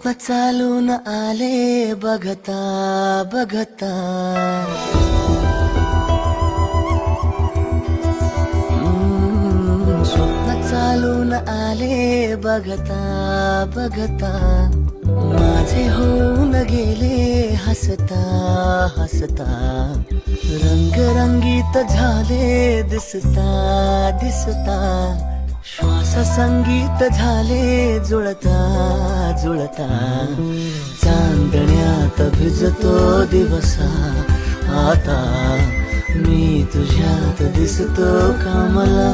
स्वप्न चालून आले बघता बघता, स्वप्न चालून आले बघता बघता, माझे होऊन गेले हसता हसता, रंगरंगीत झाले दिसता दिसता, श्वास संगीत झाले जुळता जुळता, चांदण्यात भिजतो दिवसा आता, मी तुझ्यात दिसतो का मला.